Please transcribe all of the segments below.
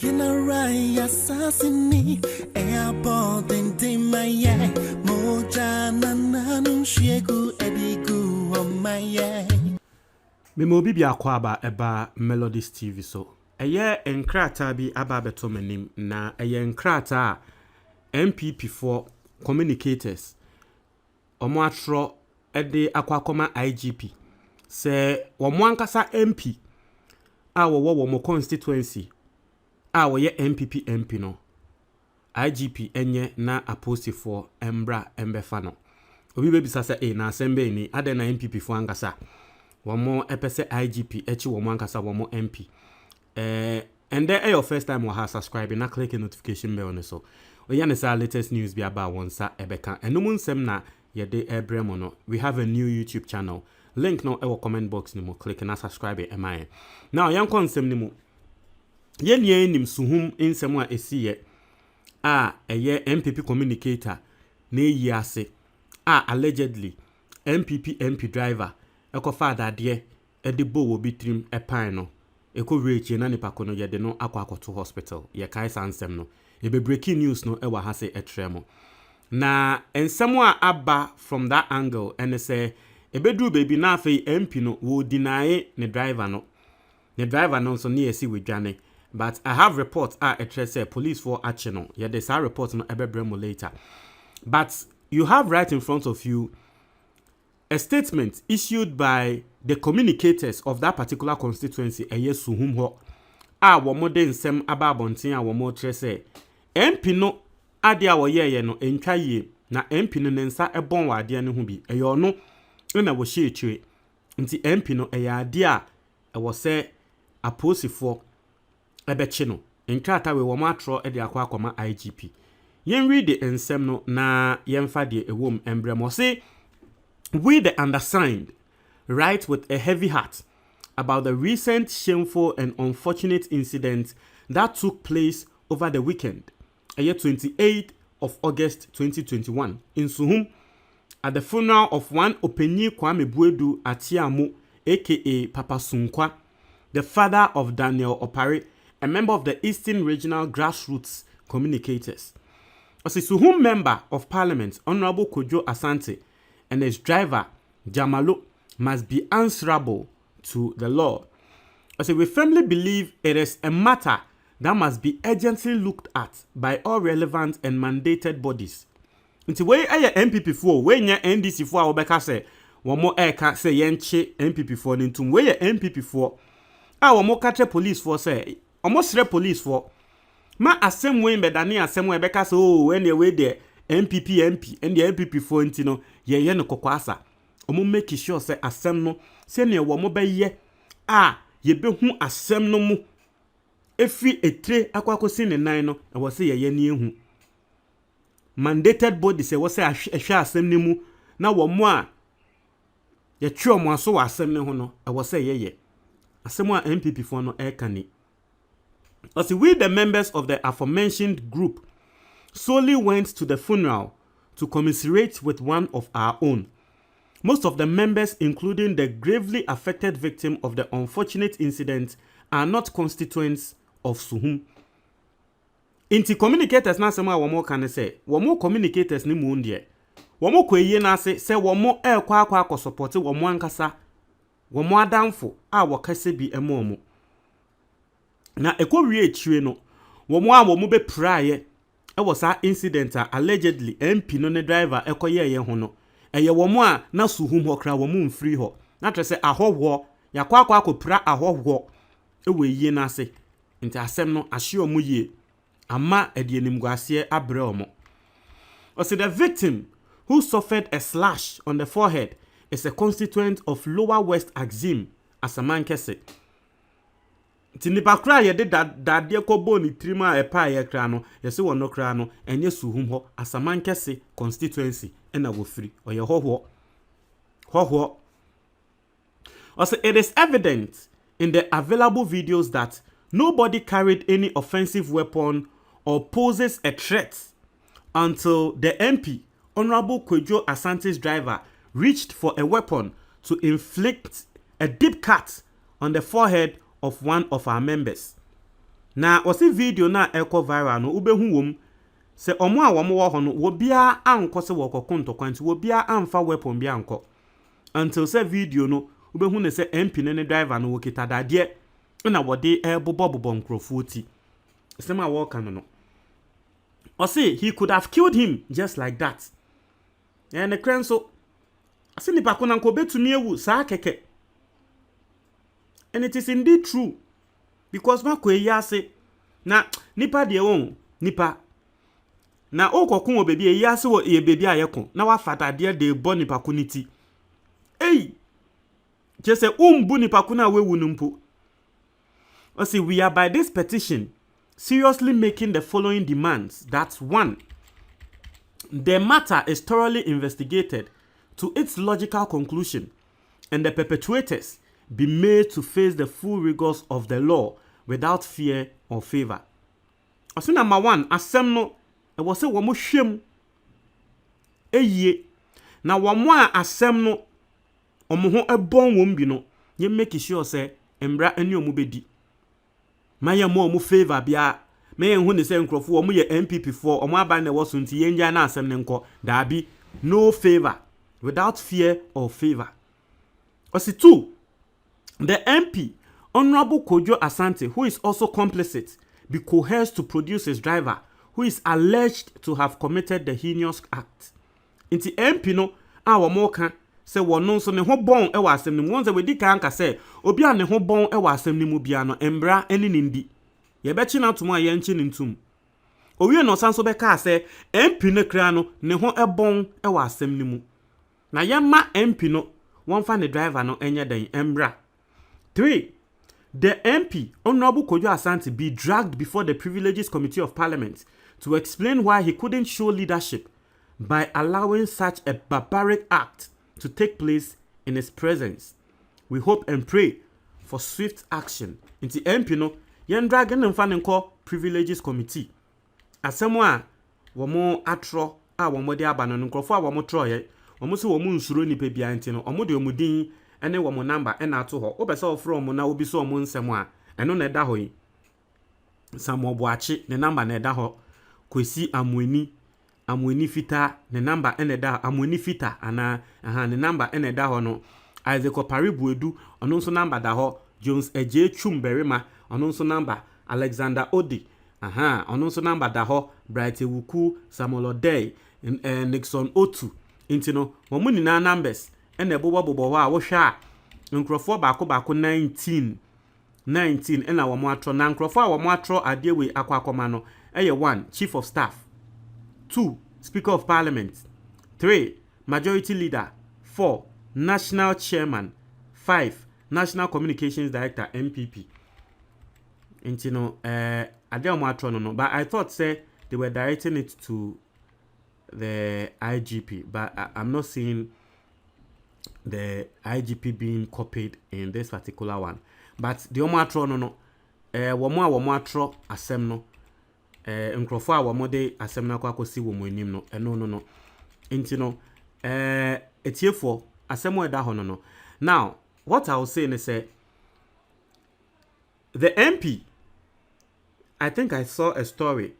You know right, assassinate. Airport and Timaya. Mojana Nanu Shegu Edigu on my yay. Memo bibi akwaba eba Melodies TV so. Eye enkrata bi aba beto manim na eye enkrata MPP for communicators. Omo atro ede akwakoma IGP. Se womo ankasa MP a wo constituency a wo ye MPP MP no. IGP enye na aposti for embra embefa no. Obi bebisa se na asembe ni ade na MPP for ankasa. Womo epese IGP echi womo ankasa womo MP. And then your first time wa subscribe na click the notification bell on so. Oya ne sa latest news bi about one sa ebeka. Eno mu nsem na ye de ebremo no. We have a new YouTube channel. Link no e comment box ni mo click na subscribe e man. Now yan kon nsem ni mo. Ye nie nim suhum nsem a esiye. Eye MPP communicator na yi ase. Allegedly MPP MP driver ekofa adade e de bo wo bitrim epan no. Eko reach na nipa kono ye de no akwakoto hospital ye kai sansem no ye be breaking news no e wa ha se etremo na ensem a aba from that angle and say e bedru baby na afei MP no wo deny ne driver no so near see we dwane. But I have reports say police for action no ye de sa report no ebebremo later. But you have right in front of you a statement issued by the communicators of that particular constituency suhum ho womo de nsem aba abonten a womo kire se MP no ade a wo ye no entwa yie na MP no nensa ebon wa ade ne ho bi ono na wo hye etwe nti MP no ade a wo se aposifo ebechi no nkrata we womo atro de akwa IGP yen read the nsem no na yemfa de ewom embremo se we the undersigned write with a heavy heart about the recent shameful and unfortunate incident that took place over the weekend, 28th of August 2021, in Suhum, at the funeral of one Openyi Kwame Buedu Atiamu, aka Papa Sunkwa, the father of Daniel Opare, a member of the Eastern Regional Grassroots Communicators. As a Suhum member of Parliament, Honorable Kojo Asante, and his driver, Jamalo, must be answerable to the law. As we firmly believe it is a matter that must be urgently looked at by all relevant and mandated bodies. Nti we aye MPP for we nya NDC for a obeka se womo eka se yenche MPP for ntum we MPP for womo katre police for say omo sre police for ma asem we mbedane asem we beka se ene we de MPP MP and the MPP for ntino ye no kokwasa omo make sure say asem no se ne womo be ye ye be hu asem no mu efi etre akwakosi ne nan no e wo se ye ne ehu mandated body se wo se ehwe asem ne mu na womo a ye twe omo aso wa asem ne ho no e wo se ye asem a MPP for no e kani. As we the members of the aforementioned group solely went to the funeral to commiserate with one of our own. Most of the members, including the gravely affected victim of the unfortunate incident, are not constituents of Suhum. Inti communicators na sema womo kan say, womo communicators ni mu ndie. Womo kweye na se womo kwa support womo ankasa. Womo adamfo wakase bi emo. Na ekwowie etire no, womo be praye. It was an incident allegedly MP no ne driver ekoye ye ho no eye womo a na Suhum ho kra womo mfiri ho na trese ahowo yakwa akopra ahowo ewe yie na ase nti asem no ahye omo yie ama edienim abre omo. Also the victim who suffered a slash on the forehead is a constituent of Lower West Axim Asamankese. Tinipa kra ye de dade kobo ni trima epa ye kra no ye se wono kra no enye Suhum ho Asamankese constituency ena wo free oye hoho. Also it is evident in the available videos that nobody carried any offensive weapon or poses a threat until the MP, Honorable Kojo Asante's driver, reached for a weapon to inflict a deep cut on the forehead of one of our members. na ɔse video na ɛkɔ viral no wobɛhu wom sɛ ɔmo a wɔmo wɔ hɔ no wobia ankɔ sɛ wɔkɔko ntɔkwanti wobia amfa weapon bi ankɔ until sɛ video no wobɛhu ne sɛ MP ne driver no wɔkita dadeɛ na wɔde bobɔ nkrɔfoɔ ti sɛm a wɔka no ɔse he could have killed him just like that and the crane so ɔse nipa ko na nko betumi ewu saa kɛkɛ and it is indeed true because mako eyi ase na nipa de won nipa na okokun wo bebi eyi ase wo ye bebi ayeko na wa fata de bɔ nipa ko niti just say bu nipa ko na wewu no mpo ɔse we are by this petition seriously making the following demands. That's 1. The matter is thoroughly investigated to its logical conclusion and the perpetrators be made to face the full rigors of the law without fear or favor. Ɔse number 1, asɛm no ɛwɔ sɛ wɔn hwɛm eyie na wɔn a asɛm no wɔn ho ɛbɔn wɔn bi no yɛ make sure sɛ mbra ani wɔn bɛdi maye mo favor bia me hu ne se nkrofo wo mo ye MPP for o mo aba na wo so nti yenja na asem ne nko daabi no favor without fear or favor. Osi 2, the MP Honorable Kojo Asante, who is also complicit, be coerced to produce his driver who is alleged to have committed the heinous act. Inti MP no a wo mo ka se wono so ne ho bon e wa asem ni won se we di kan ka se obi a ne ho bon e wa asem ni mu bia no embra eni ndi ye be chi na to a ye nchi ni ntum owie no san so be ka se MP ne kra no ne ho e bon e wa asem ni mu na ye ma MP no won fa ne driver no enye den embra. 3, the MP Honorable Kojo Asante be dragged before the Privileges Committee of Parliament to explain why he couldn't show leadership by allowing such a barbaric act to take place in his presence. We hope and pray for swift action. Inti MP no yen dragon mfa ne nko Privileges Committee. Asemo a womo atro a womo de aba no nkrofo a womo troye womo se womo nsuro nipa bia nti no womo de omudin ene womo number ena ato ho obese ofro omo na obi so omo nsemo a eno na eda ho yi Samuel Boachi ne number na eda ho Kwesi Amueni Fita ne number eneda Amueni Fita ana ne number eneda ho no Isaac Oparibu Edu ono nso number da ho Jones Eje Chumberima ono nso number Alexander Odi ono nso number da ho Bright Ewuku Samuel Odey Nixon Otu intino mo nyina numbers ene bobo wa wo hwa nkrofo baako 19 ena wo mo atro na nkrofo a wo mo atro adewe akwakoma no eye 1 Chief of Staff, 2 Speaker of Parliament, 3 Majority Leader, 4 National Chairman, 5 National Communications Director MPP. Intino adeomo no, but I thought say they were directing it to the IGP, but I'm not seeing the IGP being copied in this particular one. But the omo no womo atro asem no nkrofo a womo de asem na kwakosi womo enim no no nti no etiefo asem eda ho no. Now what I will say is say the MP, I think I saw a story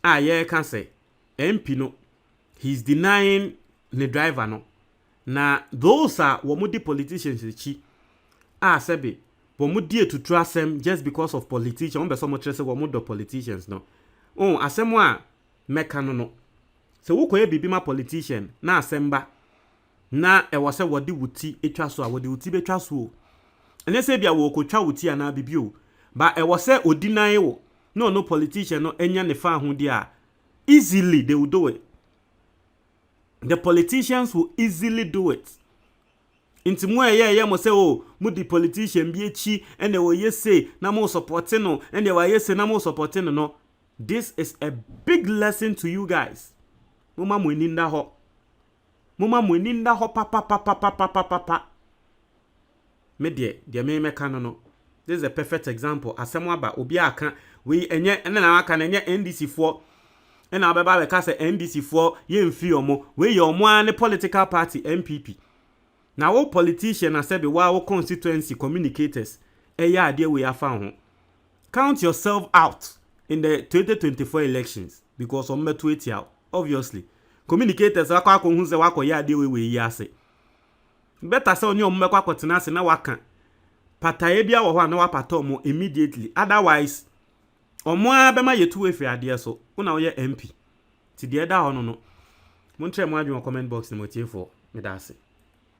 yeah can say MP no he's denying the driver no na those are womo de politicians chi sebe womo die to trust them just because of politicians be so much say womo do politicians no asem a meka no se wo koye bibi ma politician na asemba na e wo se wodi wuti etwa so a wodi wuti betwa so ene se bia wo kotwa wuti ana bibi o ba e wo se odinaye wo no politician no enya ne fa ho dia easily they will do it. The politicians will easily do it. Inti mo mo say mo di politician bi echi ene wo yese na mo support no ene wa yese na mo support no. This is a big lesson to you guys. Mama mo ninda ho papa. Me de me meka no. This is a perfect example. Asemo aba obi aka we enye na aka na enye NDC for ena abeba we ka say NDC for ye mfi omo we ye omo an political party MPP. Na wo politician asebe wa wo constituency communicators eya ade we afa ho. count yourself out in the 2024 elections because on me tweet out obviously communicators akwa hu se wakọ ya de we yi ase better say onye ommekwa akotena ase na waka pataye bia wo ho na wapata omo immediately otherwise omo abema yetu efi ade so una wo ye MP ti de da ho no mo ntre mo adwon comment box ni mo tie for me da ase